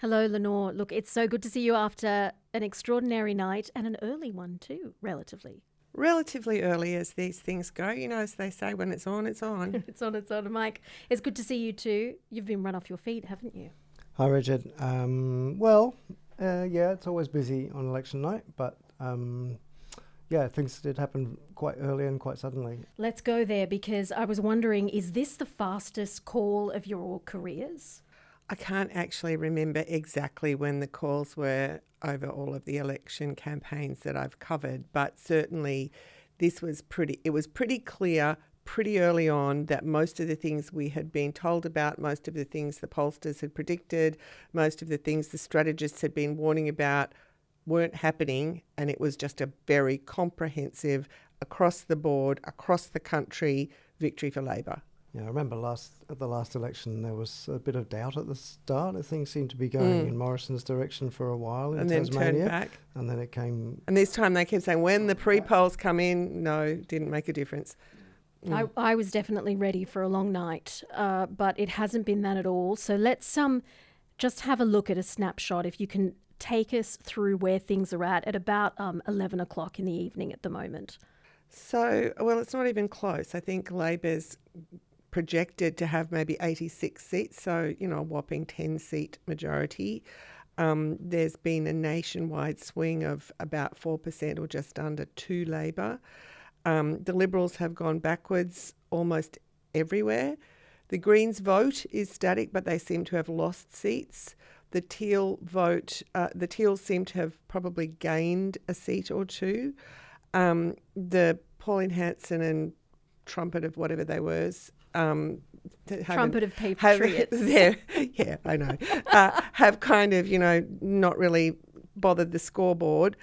Hello, Lenore. Look, it's so good to see you after an extraordinary night and an early one too, relatively. Relatively early as these things go. You know, as they say, when it's on, it's on. It's on, Mike. It's good to see you too. You've been run off your feet, haven't you? Hi, Reged. Yeah, it's always busy on election night, but things did happen quite early and quite suddenly. Let's go there because I was wondering, is this the fastest call of your careers? I can't actually remember exactly when the calls were over all of the election campaigns that I've covered, but certainly it was pretty clear pretty early on that most of the things we had been told about, most of the things the pollsters had predicted, most of the things the strategists had been warning about weren't happening, and it was just a very comprehensive, across the board, across the country victory for Labor. Yeah, I remember at the last election there was a bit of doubt at the start. Things seemed to be going in Morrison's direction for a while in Tasmania. And then turned back. And then it came... And this time they kept saying, when the pre-polls come in, no, didn't make a difference. I was definitely ready for a long night, but it hasn't been that at all. So let's just have a look at a snapshot. If you can take us through where things are at about 11 o'clock in the evening at the moment. So, well, it's not even close. I think Labor's projected to have maybe 86 seats, so, a whopping 10-seat majority. There's been a nationwide swing of about 4% or just under to Labor. The Liberals have gone backwards almost everywhere. The Greens vote is static, but they seem to have lost seats. The Teal vote, the Teals seem to have probably gained a seat or two. The Pauline Hanson and Trumpet of whatever they were, Trumpet of Patriots. Yeah, I know. Have kind of, not really bothered the scoreboard.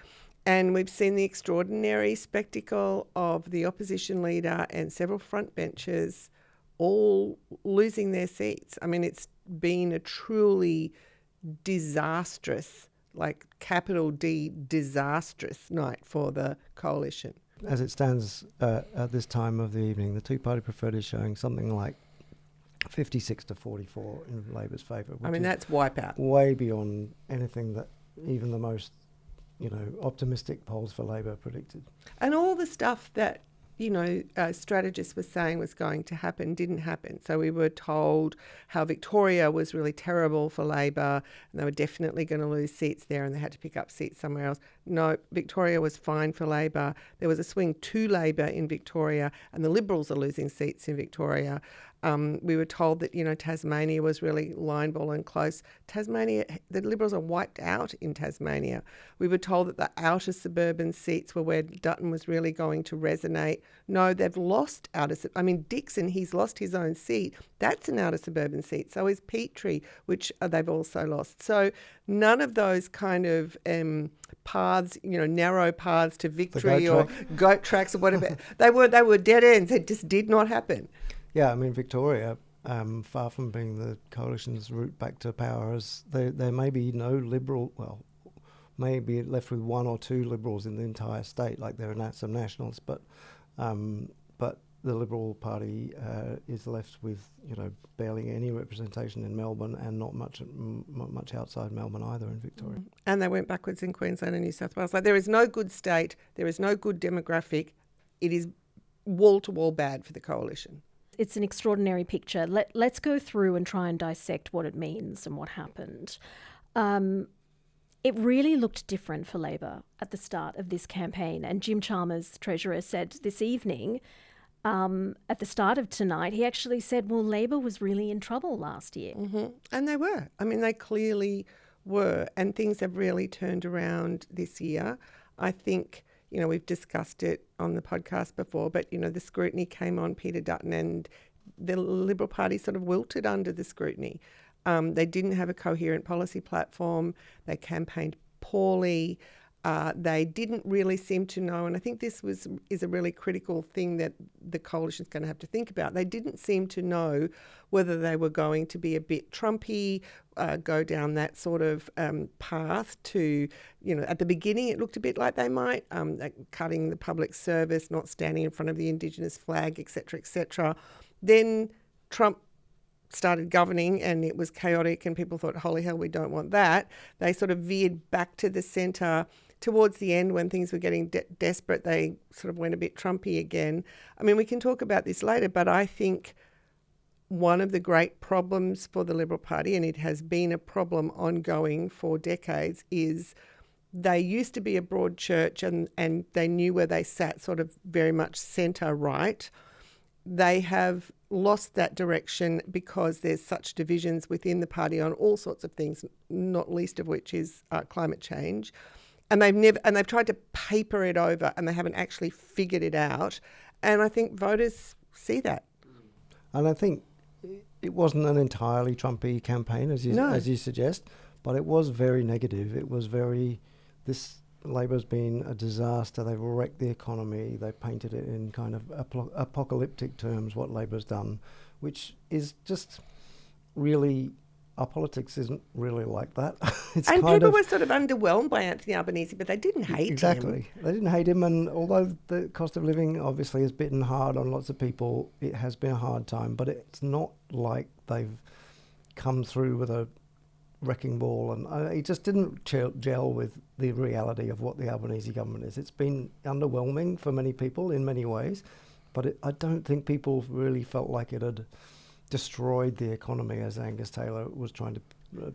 And we've seen the extraordinary spectacle of the opposition leader and several frontbenchers all losing their seats. I mean, it's been a truly disastrous, like capital D, disastrous night for the coalition. As it stands at this time of the evening, the two-party preferred is showing something like 56 to 44 in Labor's favour. I mean, that's wipeout. Way beyond anything that even the most, optimistic polls for Labor predicted. And all the stuff that, strategists were saying was going to happen didn't happen. So we were told how Victoria was really terrible for Labor and they were definitely going to lose seats there and they had to pick up seats somewhere else. No, Victoria was fine for Labor. There was a swing to Labor in Victoria and the Liberals are losing seats in Victoria. We were told that, Tasmania was really line ball and close. Tasmania, the Liberals are wiped out in Tasmania. We were told that the outer suburban seats were where Dutton was really going to resonate. No, they've lost Dixon, he's lost his own seat. That's an outer suburban seat. So is Petrie, which they've also lost. So none of those kind of paths, narrow paths to victory or goat tracks or whatever, they were dead ends. It just did not happen. Yeah, I mean, Victoria, far from being the coalition's route back to power, there may be no Liberal, maybe left with one or two Liberals in the entire state, like there are some Nationals, but the Liberal Party is left with, barely any representation in Melbourne and not much outside Melbourne either in Victoria. And they went backwards in Queensland and New South Wales. Like, there is no good state, there is no good demographic. It is wall-to-wall bad for the coalition. It's an extraordinary picture. Let's go through and try and dissect what it means and what happened. It really looked different for Labor at the start of this campaign. And Jim Chalmers, Treasurer, said this evening, at the start of tonight, he actually said, well, Labor was really in trouble last year. Mm-hmm. And they were. I mean, they clearly were. And things have really turned around this year. I think... we've discussed it on the podcast before, but, the scrutiny came on Peter Dutton and the Liberal Party sort of wilted under the scrutiny. They didn't have a coherent policy platform. They campaigned poorly. They didn't really seem to know, and I think this is a really critical thing that the coalition's going to have to think about. They didn't seem to know whether they were going to be a bit Trumpy, go down that sort of path to, at the beginning it looked a bit like they might, cutting the public service, not standing in front of the Indigenous flag, etc., etc. Then Trump started governing and it was chaotic and people thought, holy hell, we don't want that, they sort of veered back to the centre. Towards the end, when things were getting desperate, they sort of went a bit Trumpy again. I mean, we can talk about this later, but I think one of the great problems for the Liberal Party, and it has been a problem ongoing for decades, is they used to be a broad church and they knew where they sat, sort of very much centre-right. They have lost that direction because there's such divisions within the party on all sorts of things, not least of which is climate change. And they've tried to paper it over and they haven't actually figured it out. And I think voters see that. And I think it wasn't an entirely Trumpy campaign, as you suggest, but it was very negative. It was Labor's been a disaster. They've wrecked the economy. They painted it in kind of apocalyptic terms, what Labor's done, which is just really... Our politics isn't really like that. And people were sort of underwhelmed by Anthony Albanese, but they didn't hate him. Exactly. They didn't hate him, and although the cost of living obviously has bitten hard on lots of people, it has been a hard time, but it's not like they've come through with a wrecking ball, and it just didn't gel with the reality of what the Albanese government is. It's been underwhelming for many people in many ways, but I don't think people really felt like it had destroyed the economy, as Angus Taylor was trying to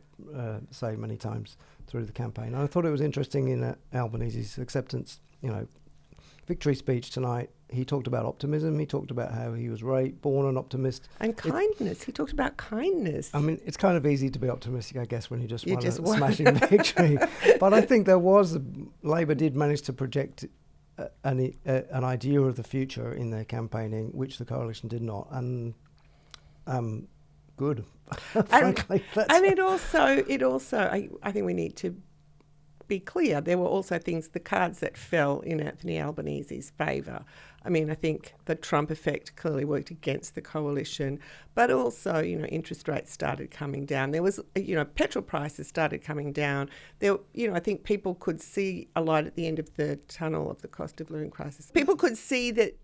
say many times through the campaign. And I thought it was interesting in Albanese's acceptance, victory speech tonight. He talked about optimism. He talked about how he was born an optimist. And kindness. He talked about kindness. I mean, it's kind of easy to be optimistic, I guess, when you just won a smashing victory. But I think Labor did manage to project an idea of the future in their campaigning, which the coalition did not. And good. Frankly, and it also, I think we need to be clear, there were also the cards that fell in Anthony Albanese's favour. I mean, I think the Trump effect clearly worked against the coalition, but also, interest rates started coming down. There was, petrol prices started coming down. There, I think people could see a light at the end of the tunnel of the cost of living crisis. People could see that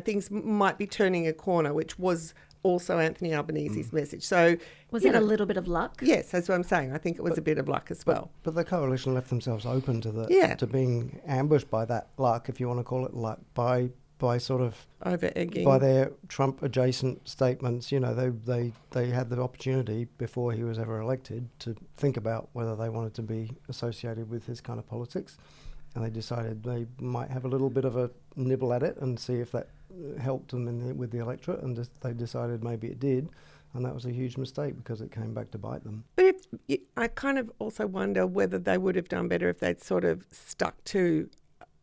things might be turning a corner, which was also Anthony Albanese's message. So was it a little bit of luck? Yes, that's what I'm saying. I think it was a bit of luck as well. But the coalition left themselves open to being ambushed by that luck, if you want to call it luck, by sort of over-egging, by their Trump adjacent statements. They had the opportunity before he was ever elected to think about whether they wanted to be associated with his kind of politics, and they decided they might have a little bit of a nibble at it and see if that helped them with the electorate, and they decided maybe it did, and that was a huge mistake because it came back to bite them. But I kind of also wonder whether they would have done better if they'd sort of stuck to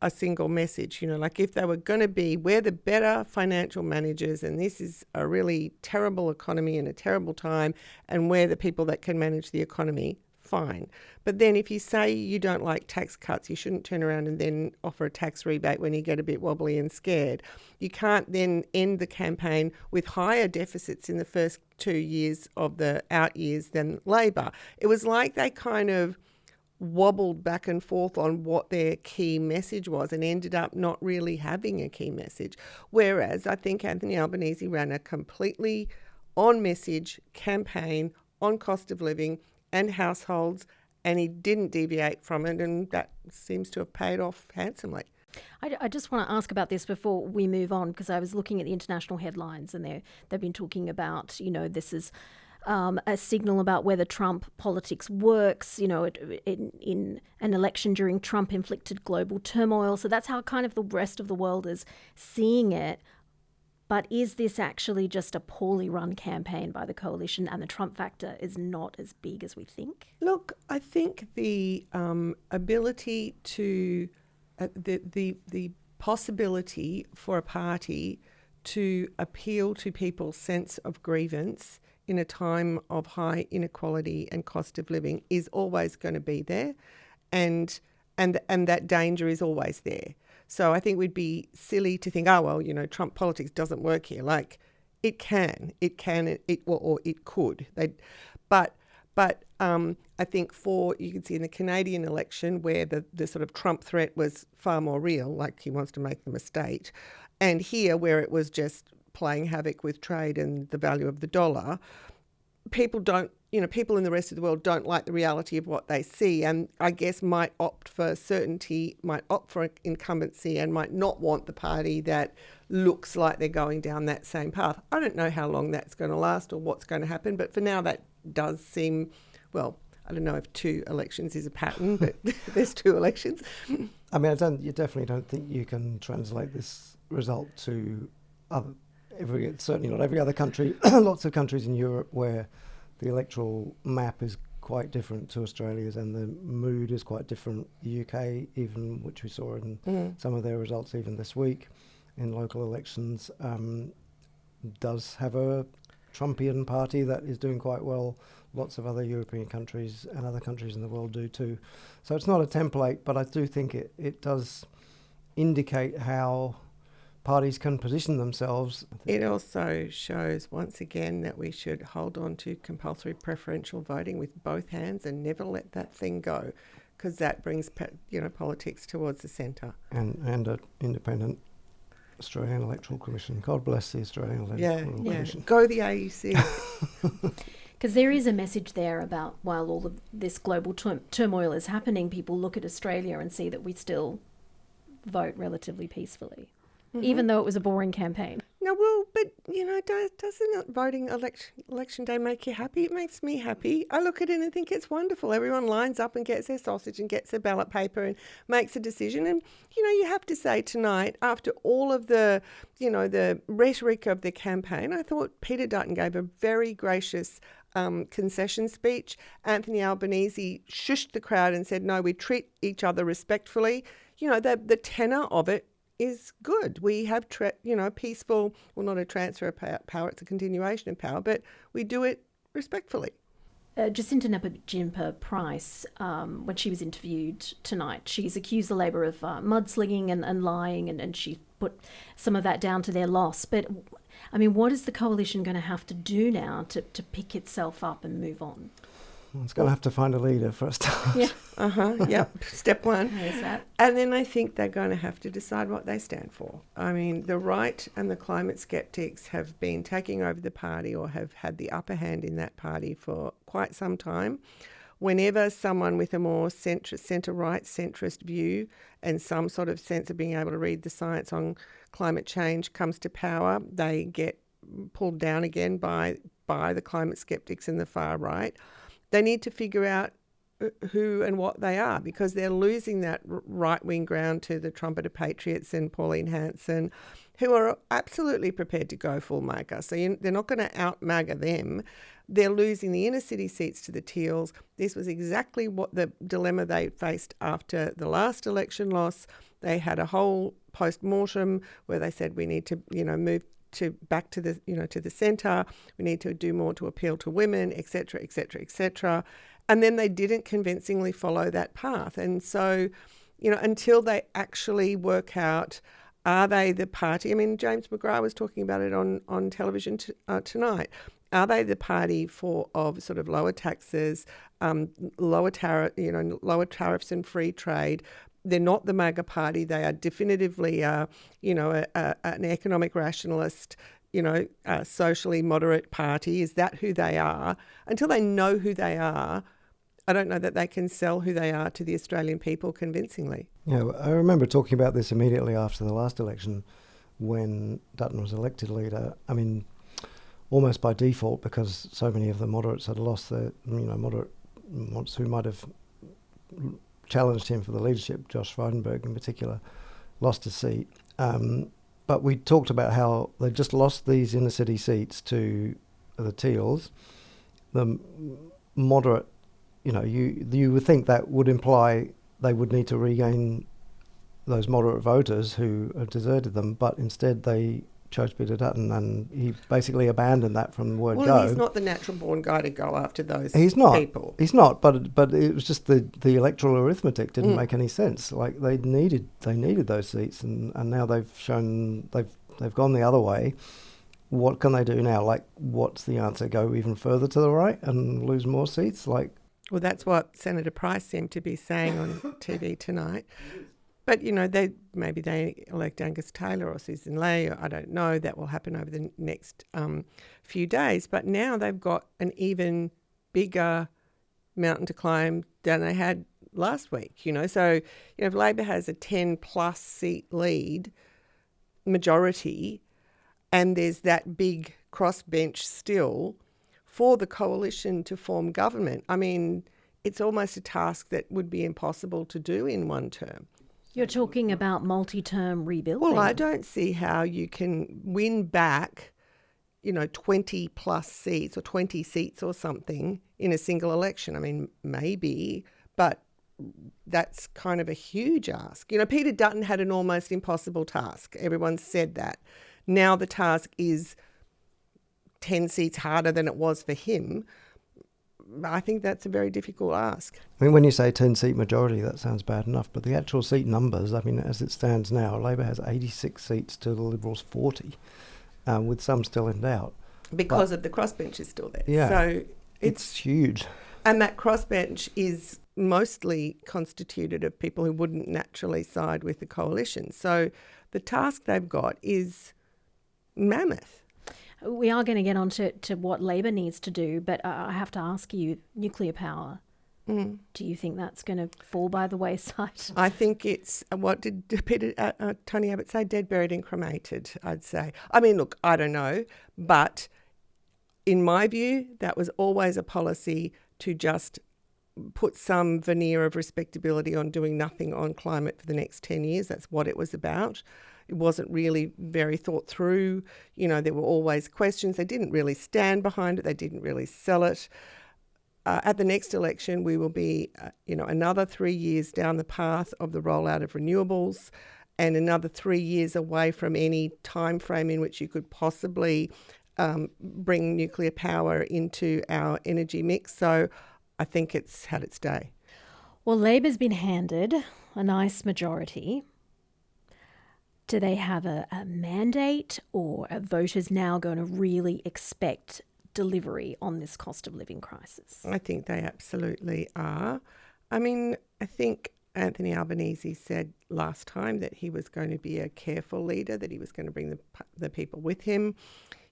a single message, like if they were going to be, we're the better financial managers and this is a really terrible economy and a terrible time and we're the people that can manage the economy, fine. But then if you say you don't like tax cuts, you shouldn't turn around and then offer a tax rebate when you get a bit wobbly and scared. You can't then end the campaign with higher deficits in the first 2 years of the out years than Labor. It was like they kind of wobbled back and forth on what their key message was and ended up not really having a key message. Whereas I think Anthony Albanese ran a completely on-message campaign on cost of living and households, and he didn't deviate from it, and that seems to have paid off handsomely. I just want to ask about this before we move on, because I was looking at the international headlines and they've been talking about, this is a signal about whether Trump politics works, in an election during Trump-inflicted global turmoil. So that's how kind of the rest of the world is seeing it. But is this actually just a poorly run campaign by the coalition and the Trump factor is not as big as we think? Look, I think the ability to, the possibility for a party to appeal to people's sense of grievance in a time of high inequality and cost of living is always going to be there, and that danger is always there. So I think we'd be silly to think, Trump politics doesn't work here. Like, it can, or it could. But I think you can see in the Canadian election where the sort of Trump threat was far more real, like he wants to make them a state, and here where it was just playing havoc with trade and the value of the dollar, people in the rest of the world don't like the reality of what they see, and I guess might opt for certainty, might opt for incumbency, and might not want the party that looks like they're going down that same path. I don't know how long that's going to last or what's going to happen, but for now that does seem, well, I don't know if 2 elections is a pattern, but there's 2 elections. I mean, you definitely don't think you can translate this result to certainly not every other country. Lots of countries in Europe where the electoral map is quite different to Australia's and the mood is quite different. The UK, even, which we saw in some of their results even this week in local elections, does have a Trumpian party that is doing quite well. Lots of other European countries and other countries in the world do too. So it's not a template, but I do think it does indicate how parties can position themselves. It also shows once again that we should hold on to compulsory preferential voting with both hands and never let that thing go, because that brings politics towards the centre. And an independent Australian Electoral Commission. God bless the Australian Electoral Commission. Go the AEC. Because there is a message there about, while all of this global turmoil is happening, people look at Australia and see that we still vote relatively peacefully, even though it was a boring campaign. No, well, but, doesn't voting election day make you happy? It makes me happy. I look at it and think it's wonderful. Everyone lines up and gets their sausage and gets their ballot paper and makes a decision. And, you have to say tonight, after all of the, the rhetoric of the campaign, I thought Peter Dutton gave a very gracious concession speech. Anthony Albanese shushed the crowd and said, no, we treat each other respectfully. The tenor of it is good. We have, peaceful, well, not a transfer of power, it's a continuation of power, but we do it respectfully. Jacinta Nampijinpa-Price, when she was interviewed tonight, she's accused the Labor of mudslinging and lying, and she put some of that down to their loss. But, I mean, what is the coalition going to have to do now to pick itself up and move on? Well, it's going to have to find a leader for a start. Yeah. Yep. Step one. There's that. And then I think they're going to have to decide what they stand for. I mean, the right and the climate skeptics have been taking over the party or have had the upper hand in that party for quite some time. Whenever someone with a more centre-right centrist view and some sort of sense of being able to read the science on climate change comes to power, they get pulled down again by the climate skeptics and the far right. They need to figure out who and what they are, because they're losing that right-wing ground to the trumpeter patriots and Pauline Hanson, who are absolutely prepared to go full MAGA. So they're not going to out-MAGA them. They're losing the inner city seats to the Teals. This was exactly what the dilemma they faced after the last election loss. They had a whole post-mortem where they said we need to, move back to the centre. We need to do more to appeal to women, etc., etc., etc. And then they didn't convincingly follow that path. And so, until they actually work out, are they the party? I mean, James McGrath was talking about it on television tonight. Are they the party of sort of lower taxes, lower tariffs and free trade? They're not the MAGA party. They are definitively, an economic rationalist, socially moderate party. Is that who they are? Until they know who they are, I don't know that they can sell who they are to the Australian people convincingly. Yeah, I remember talking about this immediately after the last election when Dutton was elected leader. I mean, almost by default, because so many of the moderates had lost their, moderate ones who might have challenged him for the leadership, Josh Frydenberg in particular, lost his seat. But we talked about how they just lost these inner city seats to the Teals. The moderate, you would think that would imply they would need to regain those moderate voters who have deserted them, but instead they chose Peter Dutton, and he basically abandoned that from the word go. Well, he's not the natural-born guy to go after those people. He's not, but it was just the electoral arithmetic didn't make any sense. Like they needed those seats, and now they've shown they've gone the other way. What can they do now? Like, what's the answer? Go even further to the right and lose more seats? Like, well, that's what Senator Price seemed to be saying on TV tonight. But, maybe they elect Angus Taylor or Susan Ley, or I don't know. That will happen over the next few days. But now they've got an even bigger mountain to climb than they had last week, So, if Labor has a 10-plus seat lead majority and there's that big crossbench still for the coalition to form government, I mean, it's almost a task that would be impossible to do in one term. You're talking about multi-term rebuilding. Well, I don't see how you can win back, 20 plus seats or 20 seats or something in a single election. I mean, maybe, but that's kind of a huge ask. Peter Dutton had an almost impossible task. Everyone said that. Now the task is 10 seats harder than it was for him. I think that's a very difficult ask. I mean, when you say 10-seat majority, that sounds bad enough, but the actual seat numbers, I mean, as it stands now, Labor has 86 seats to the Liberals 40, with some still in doubt. Because of the crossbench is still there. Yeah, so it's huge. And that crossbench is mostly constituted of people who wouldn't naturally side with the coalition. So the task they've got is mammoth. We are going to get on to what Labor needs to do, but I have to ask you, nuclear power, do you think that's going to fall by the wayside? I think it's, what did Tony Abbott say? Dead, buried and cremated, I'd say. I mean, look, I don't know, but in my view, that was always a policy to just put some veneer of respectability on doing nothing on climate for the next 10 years. That's what it was about. It wasn't really very thought through. There were always questions. They didn't really stand behind it. They didn't really sell it. At the next election, we will be, another 3 years down the path of the rollout of renewables and another 3 years away from any time frame in which you could possibly bring nuclear power into our energy mix. So I think it's had its day. Well, Labor's been handed a nice majority. Do they have a mandate, or are voters now going to really expect delivery on this cost of living crisis? I think they absolutely are. I mean, I think Anthony Albanese said last time that he was going to be a careful leader, that he was going to bring the people with him.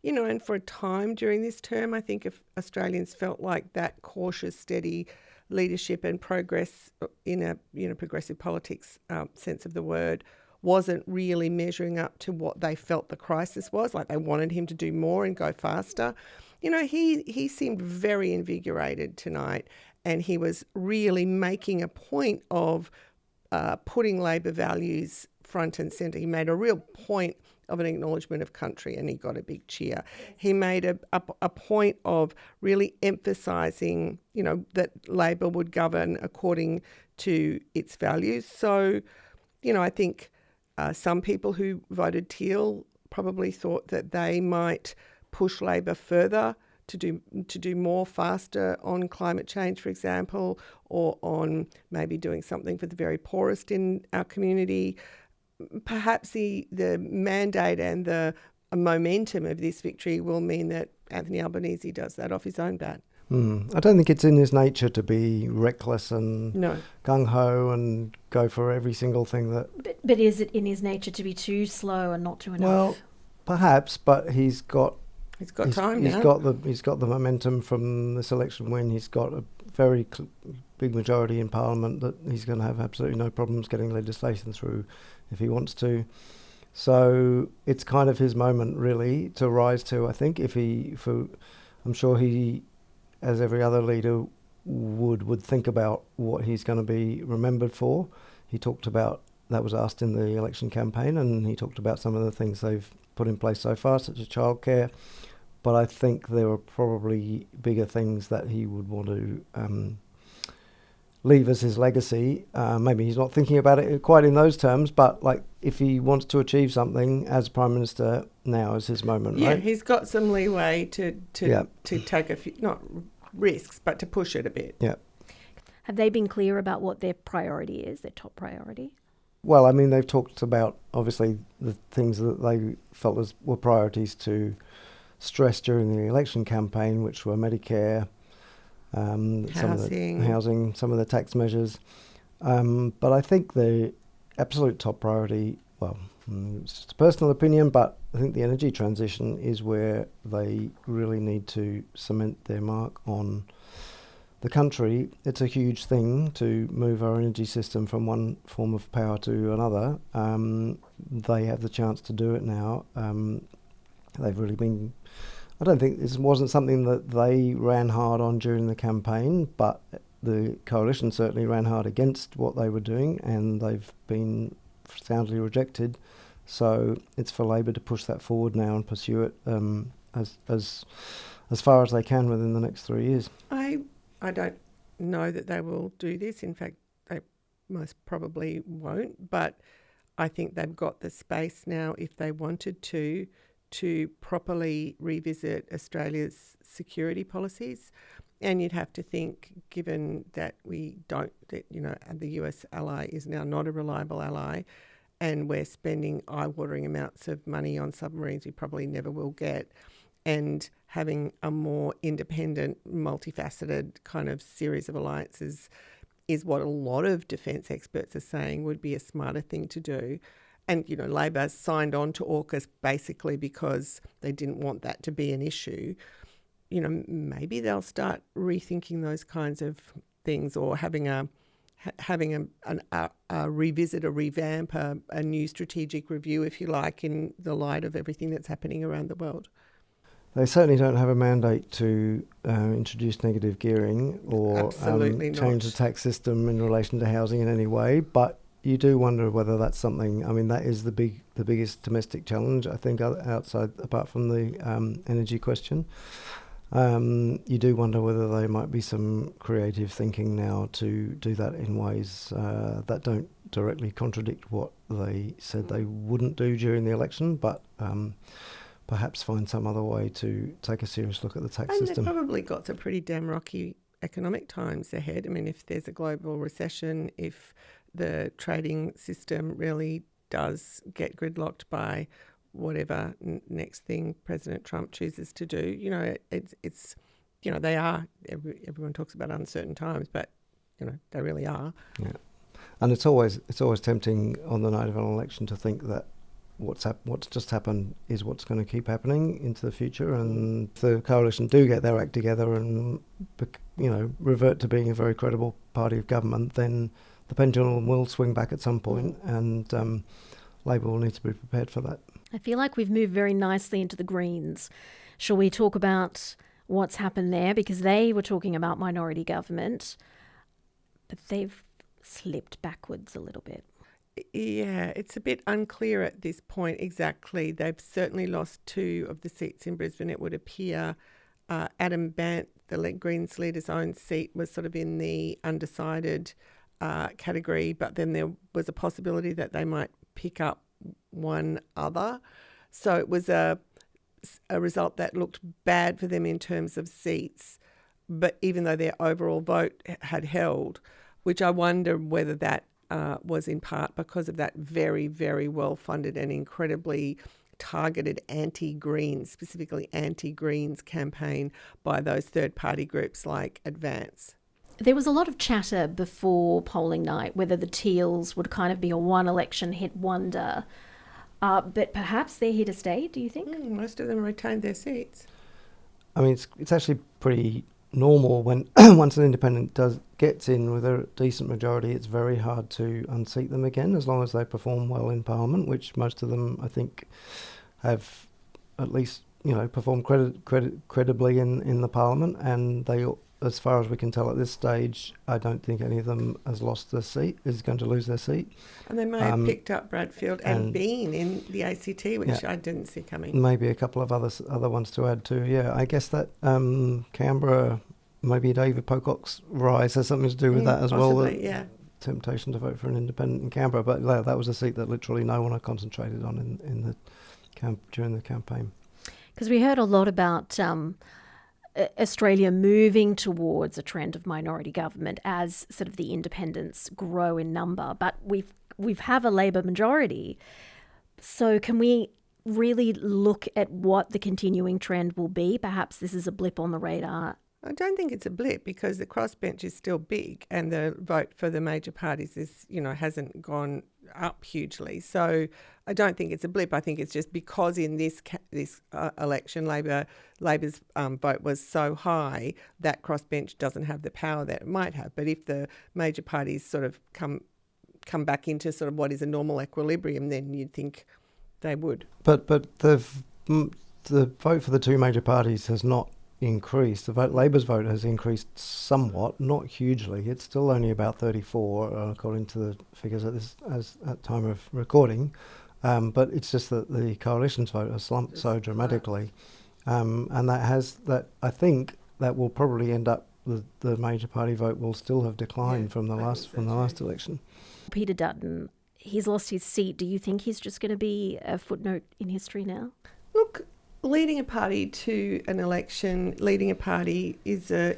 And for a time during this term, I think if Australians felt like that cautious, steady leadership and progress in a progressive politics sense of the word wasn't really measuring up to what they felt the crisis was, like they wanted him to do more and go faster. He seemed very invigorated tonight, and he was really making a point of putting Labor values front and centre. He made a real point of an acknowledgement of country, and he got a big cheer. He made a point of really emphasising, that Labor would govern according to its values. So, I think some people who voted Teal probably thought that they might push Labor further to do more faster on climate change, for example, or on maybe doing something for the very poorest in our community. Perhaps the mandate and the momentum of this victory will mean that Anthony Albanese does that off his own bat. I don't think it's in his nature to be reckless and No. gung-ho and go for every single thing that... But is it in his nature to be too slow and not do enough? Well, perhaps, but he's got time now. He's got the momentum from this election win. He's got a very big majority in Parliament that he's going to have absolutely no problems getting legislation through if he wants to. So it's kind of his moment, really, to rise to, I think. I'm sure he, as every other leader would think about what he's going to be remembered for. He talked about, that was asked in the election campaign, and he talked about some of the things they've put in place so far, such as childcare. But I think there are probably bigger things that he would want to leave as his legacy. Maybe he's not thinking about it quite in those terms, but like if he wants to achieve something as Prime Minister, now is his moment, right? Yeah, he's got some leeway to take a few, not risks, but to push it a bit. Yeah. Have they been clear about what their priority is, their top priority? Well, I mean, they've talked about, obviously, the things that they felt were priorities to stress during the election campaign, which were Medicare, some of the housing, some of the tax measures. But I think absolute top priority, well, it's just a personal opinion, but I think the energy transition is where they really need to cement their mark on the country. It's a huge thing to move our energy system from one form of power to another. They have the chance to do it now. They've really been... I don't think this wasn't something that they ran hard on during the campaign, but the coalition certainly ran hard against what they were doing, and they've been soundly rejected. So it's for Labor to push that forward now and pursue it as far as they can within the next 3 years. I don't know that they will do this. In fact, they most probably won't. But I think they've got the space now, if they wanted to properly revisit Australia's security policies. And you'd have to think, given that the US ally is now not a reliable ally, and we're spending eye-watering amounts of money on submarines we probably never will get, and having a more independent, multifaceted kind of series of alliances is what a lot of defence experts are saying would be a smarter thing to do. And, Labor signed on to AUKUS basically because they didn't want that to be an issue. Maybe they'll start rethinking those kinds of things, or having a revisit, a revamp, a new strategic review, if you like, in the light of everything that's happening around the world. They certainly don't have a mandate to introduce negative gearing or change the tax system in relation to housing in any way, but you do wonder whether that's something. I mean, that is the biggest domestic challenge, I think, apart from the energy question. You do wonder whether there might be some creative thinking now to do that in ways that don't directly contradict what they said they wouldn't do during the election, but perhaps find some other way to take a serious look at the tax system. They've probably got some pretty damn rocky economic times ahead. I mean, if there's a global recession, if the trading system really does get gridlocked by whatever next thing President Trump chooses to do, it's they are. Everyone talks about uncertain times, but they really are. Yeah, and it's always tempting on the night of an election to think that what's just happened is what's going to keep happening into the future, and if the coalition do get their act together and revert to being a very credible party of government, then the pendulum will swing back at some point, and Labor will need to be prepared for that. I feel like we've moved very nicely into the Greens. Shall we talk about what's happened there? Because they were talking about minority government, but they've slipped backwards a little bit. Yeah, it's a bit unclear at this point exactly. They've certainly lost 2 of the seats in Brisbane, it would appear. Adam Bant, the Greens leader's own seat, was sort of in the undecided category, but then there was a possibility that they might pick up one other. So it was a result that looked bad for them in terms of seats, but even though their overall vote had held, which I wonder whether that was in part because of that very, very well-funded and incredibly targeted anti-Greens, specifically anti-Greens campaign by those third-party groups like Advance. There was a lot of chatter before polling night whether the Teals would kind of be a one-election hit wonder. But perhaps they're here to stay, do you think? Most of them retained their seats. I mean, it's actually pretty normal when once an independent gets in with a decent majority, it's very hard to unseat them again as long as they perform well in Parliament, which most of them, I think, have at least performed credibly in the Parliament, and they, as far as we can tell at this stage, I don't think any of them is going to lose their seat. And they may have picked up Bradfield and Bean in the ACT, which I didn't see coming. Maybe a couple of other ones to add too. Yeah, I guess that Canberra, maybe David Pocock's rise has something to do with that as possibly, well. Yeah. Temptation to vote for an independent in Canberra, but that was a seat that literally no one had concentrated on in the during the campaign. Because we heard a lot about Australia moving towards a trend of minority government as sort of the independents grow in number, but we've have a Labor majority. So can we really look at what the continuing trend will be? Perhaps this is a blip on the radar. I don't think it's a blip because the crossbench is still big, and the vote for the major parties is hasn't gone up hugely. So I don't think it's a blip. I think it's just because in this election, Labor's vote was so high that crossbench doesn't have the power that it might have. But if the major parties sort of come back into sort of what is a normal equilibrium, then you'd think they would. But the vote for the two major parties has not increased. Labor's vote has increased somewhat, not hugely. It's still only about 34, according to the figures at time of recording. But it's just that the coalition's vote has slumped so dramatically, and I think that will probably end up the major party vote will still have declined from the last election. Peter Dutton, he's lost his seat. Do you think he's just going to be a footnote in history now? Look, leading a party to an election, leading a party is a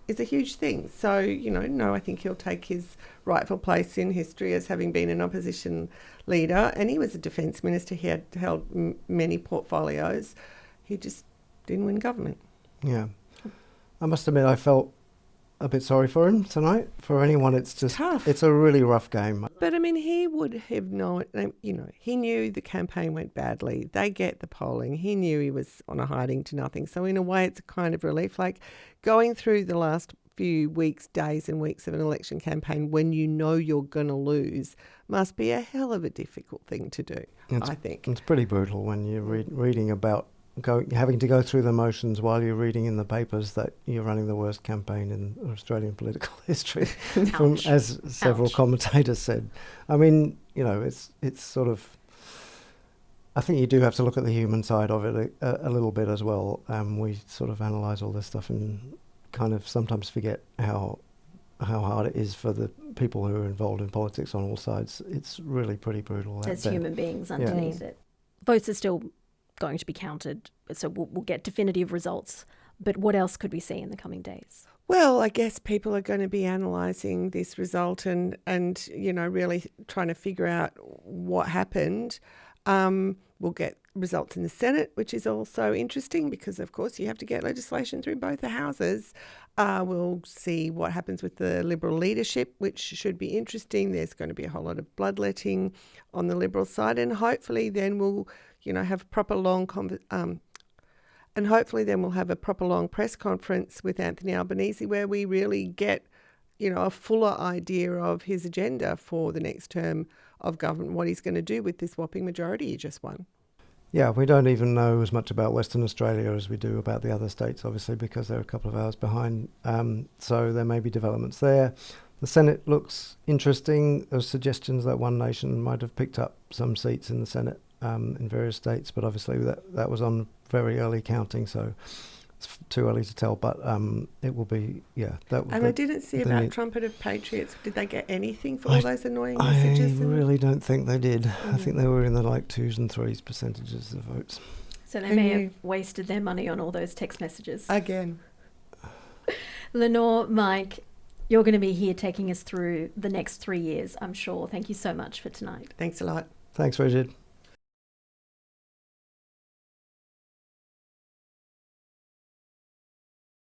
huge thing. So, no, I think he'll take his rightful place in history as having been an opposition leader. And he was a defence minister. He had held many portfolios. He just didn't win government. Yeah. I must admit I felt a bit sorry for him tonight. For anyone, it's just tough. It's a really rough game. But I mean, he would have known, he knew the campaign went badly. They get the polling. He knew he was on a hiding to nothing. So in a way, it's a kind of relief. Like going through the last few weeks, days and weeks of an election campaign when you know you're going to lose must be a hell of a difficult thing to do, I think. It's pretty brutal when you're reading about having to go through the motions while you're reading in the papers that you're running the worst campaign in Australian political history, as several commentators said. I mean, it's sort of. I think you do have to look at the human side of it a little bit as well. We sort of analyse all this stuff and kind of sometimes forget how hard it is for the people who are involved in politics on all sides. It's really pretty brutal. There's human beings underneath it. Votes are still going to be counted, so we'll get definitive results. But what else could we see in the coming days? Well, I guess people are going to be analysing this result and really trying to figure out what happened. We'll get results in the Senate, which is also interesting because, of course, you have to get legislation through both the houses. We'll see what happens with the Liberal leadership, which should be interesting. There's going to be a whole lot of bloodletting on the Liberal side, and hopefully then we'll have a proper long press conference with Anthony Albanese where we really get, a fuller idea of his agenda for the next term of government, what he's going to do with this whopping majority he just won. Yeah, we don't even know as much about Western Australia as we do about the other states, obviously, because they're a couple of hours behind. So there may be developments there. The Senate looks interesting. There's suggestions that One Nation might have picked up some seats in the Senate in various states, but obviously that was on very early counting, so it's too early to tell. But it will be, And I didn't see about Trumpet of Patriots. Did they get anything for all those annoying messages? I really don't think they did. I think they were in the 2s and 3s percentages of votes. So they may have wasted their money on all those text messages. Again. Lenore, Mike, you're going to be here taking us through the next 3 years, I'm sure. Thank you so much for tonight. Thanks a lot. Thanks, Reged.